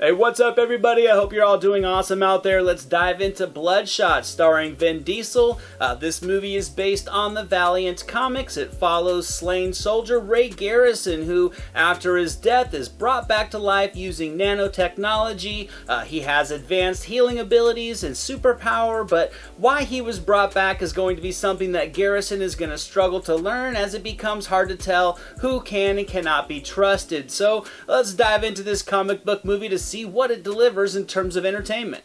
Hey, what's up everybody? I hope you're all doing awesome out there. Let's dive into Bloodshot, starring Vin Diesel. This movie is based on the Valiant comics. It follows slain soldier Ray Garrison, who, after his death, is brought back to life using nanotechnology. He has advanced healing abilities and superpower, but why he was brought back is going to be something that Garrison is going to struggle to learn, as it becomes hard to tell who can and cannot be trusted. So let's dive into this comic book movie to see what it delivers in terms of entertainment.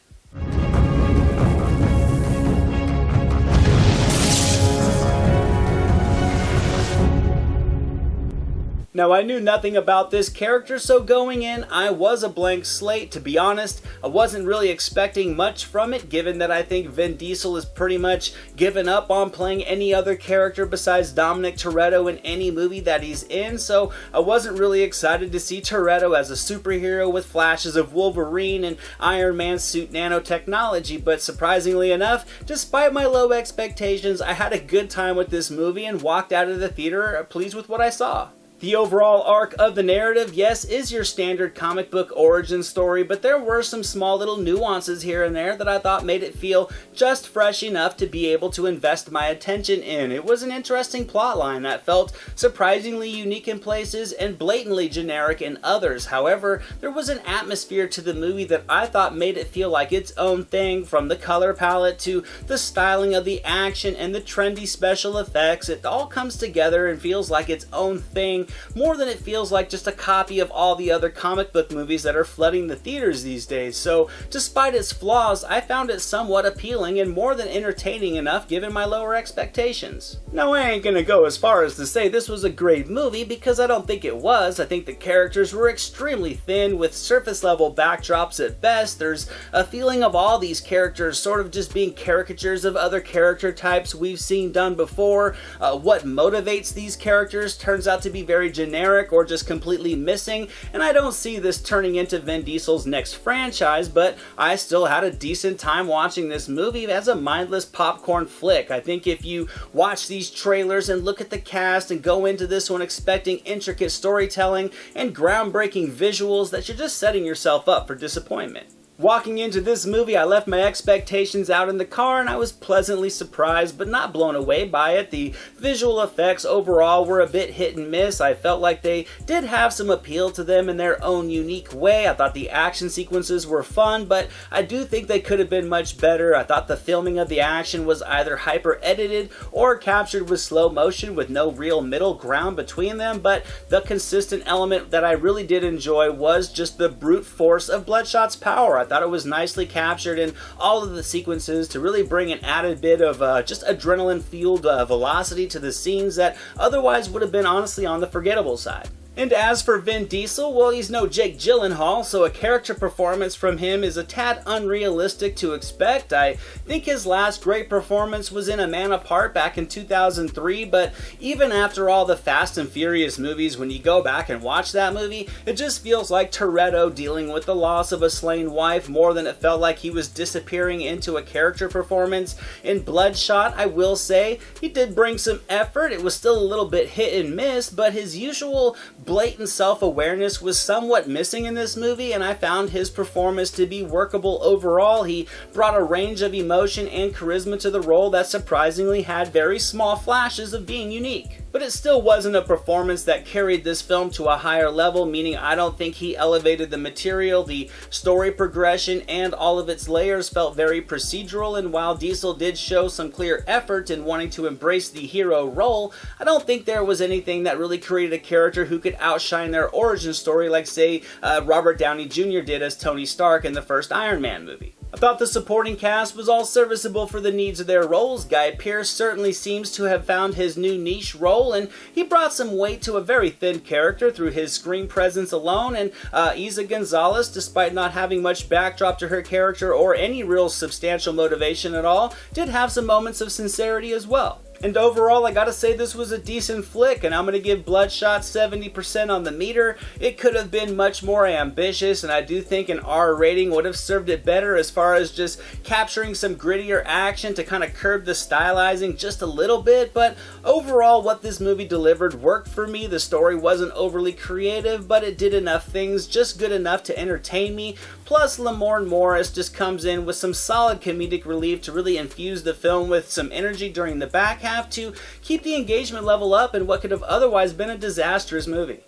Now, I knew nothing about this character, so going in, I was a blank slate. To be honest, I wasn't really expecting much from it, given that I think Vin Diesel has pretty much given up on playing any other character besides Dominic Toretto in any movie that he's in, so I wasn't really excited to see Toretto as a superhero with flashes of Wolverine and Iron Man suit nanotechnology, but surprisingly enough, despite my low expectations, I had a good time with this movie and walked out of the theater pleased with what I saw. The overall arc of the narrative, yes, is your standard comic book origin story, but there were some small little nuances here and there that I thought made it feel just fresh enough to be able to invest my attention in. It was an interesting plotline that felt surprisingly unique in places and blatantly generic in others. However, there was an atmosphere to the movie that I thought made it feel like its own thing, from the color palette to the styling of the action and the trendy special effects. It all comes together and feels like its own thing, more than it feels like just a copy of all the other comic book movies that are flooding the theaters these days. So, despite its flaws, I found it somewhat appealing and more than entertaining enough given my lower expectations. Now, I ain't gonna go as far as to say this was a great movie, because I don't think it was. I think the characters were extremely thin, with surface level backdrops at best. There's a feeling of all these characters sort of just being caricatures of other character types we've seen done before. What motivates these characters turns out to be very generic or just completely missing, and I don't see this turning into Vin Diesel's next franchise, but I still had a decent time watching this movie as a mindless popcorn flick. I think if you watch these trailers and look at the cast and go into this one expecting intricate storytelling and groundbreaking visuals, that you're just setting yourself up for disappointment. Walking into this movie, I left my expectations out in the car and I was pleasantly surprised but not blown away by it. The visual effects overall were a bit hit and miss. I felt like they did have some appeal to them in their own unique way. I thought the action sequences were fun, but I do think they could have been much better. I thought the filming of the action was either hyper edited or captured with slow motion with no real middle ground between them, but the consistent element that I really did enjoy was just the brute force of Bloodshot's power. I thought it was nicely captured in all of the sequences to really bring an added bit of just adrenaline-fueled velocity to the scenes that otherwise would have been honestly on the forgettable side. And as for Vin Diesel, well, he's no Jake Gyllenhaal, so a character performance from him is a tad unrealistic to expect. I think his last great performance was in A Man Apart back in 2003, but even after all the Fast and Furious movies, when you go back and watch that movie, it just feels like Toretto dealing with the loss of a slain wife more than it felt like he was disappearing into a character performance. In Bloodshot, I will say, he did bring some effort. It was still a little bit hit and miss, but his usual blatant self-awareness was somewhat missing in this movie, and I found his performance to be workable overall. He brought a range of emotion and charisma to the role that surprisingly had very small flashes of being unique. But it still wasn't a performance that carried this film to a higher level, meaning I don't think he elevated the material. The story progression and all of its layers felt very procedural, and while Diesel did show some clear effort in wanting to embrace the hero role, I don't think there was anything that really created a character who could outshine their origin story like, say, Robert Downey Jr. did as Tony Stark in the first Iron Man movie. I thought the supporting cast was all serviceable for the needs of their roles. Guy Pearce certainly seems to have found his new niche role, and he brought some weight to a very thin character through his screen presence alone, and Isa Gonzalez, despite not having much backdrop to her character or any real substantial motivation at all, did have some moments of sincerity as well. And overall, I gotta say this was a decent flick, and I'm gonna give Bloodshot 70% on the meter. It could have been much more ambitious, and I do think an R rating would have served it better as far as just capturing some grittier action to kind of curb the stylizing just a little bit, but overall what this movie delivered worked for me. The story wasn't overly creative, but it did enough things, just good enough to entertain me. Plus, Lamorne Morris just comes in with some solid comedic relief to really infuse the film with some energy during the back half to keep the engagement level up in what could have otherwise been a disastrous movie.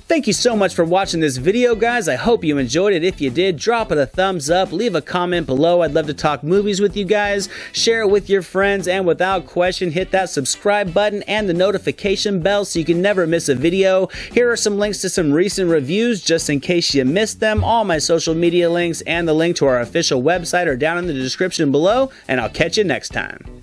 Thank you so much for watching this video, guys. I hope you enjoyed it. If you did, drop it a thumbs up, leave a comment below. I'd love to talk movies with you guys. Share it with your friends, and without question, hit that subscribe button and the notification bell so you can never miss a video. Here are some links to some recent reviews just in case you missed them. All my social media links and the link to our official website are down in the description below, and I'll catch you next time.